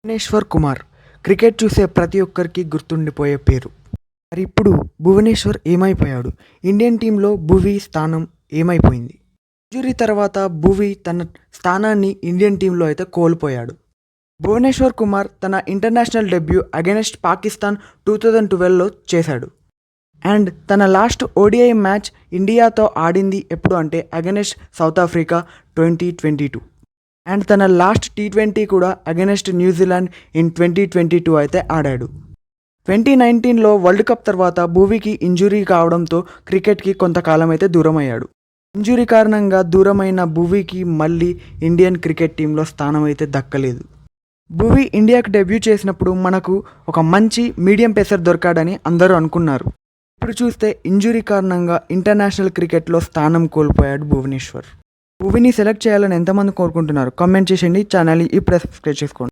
Bhubaneswar Kumar cricket చూసే ప్రతి ఒక్కరికి గుర్తుండిపోయే పేరు. మరి ఇప్పుడు భువనేశ్వర్ ఏమైపోయాడు? ఇండియన్ టీంలో భువీ స్థానం ఏమైపోయింది? ఇంజురీ తర్వాత భువీ తన స్థానాన్ని ఇండియన్ టీంలో అయితే కోల్పోయాడు. భువనేశ్వర్ కుమార్ తన ఇంటర్నేషనల్ డెబ్యూ అగైనెస్ట్ పాకిస్తాన్ 2012లో చేశాడు. అండ్ తన లాస్ట్ ఓడిఐ మ్యాచ్ ఇండియాతో ఆడింది ఎప్పుడు అంటే అగైనెస్ట్ సౌత్ ఆఫ్రికా 2022. అండ్ తన లాస్ట్ T20 కూడా అగైనెస్ట్ న్యూజిలాండ్ ఇన్ 2022 అయితే ఆడాడు. 2019లో వరల్డ్ కప్ తర్వాత భువీకి ఇంజురీ కావడంతో క్రికెట్కి కొంతకాలం అయితే దూరం అయ్యాడు. ఇంజురీ కారణంగా దూరమైన భువీకి మళ్ళీ ఇండియన్ క్రికెట్ టీంలో స్థానం అయితే దక్కలేదు. భువీ ఇండియాకు డెబ్యూ చేసినప్పుడు మనకు ఒక మంచి మీడియం పేసర్ దొరికాడని అందరూ అనుకున్నారు. ఇప్పుడు చూస్తే ఇంజురీ కారణంగా ఇంటర్నేషనల్ క్రికెట్లో స్థానం కోల్పోయాడు భువనేశ్వర్. భువీని సెలెక్ట్ చేయాలని ఎంతమంది కోరుకుంటున్నారు? కామెంట్ చేసేయండి. ఛానల్ని ఇప్పుడే సబ్స్క్రైబ్ చేసుకోండి.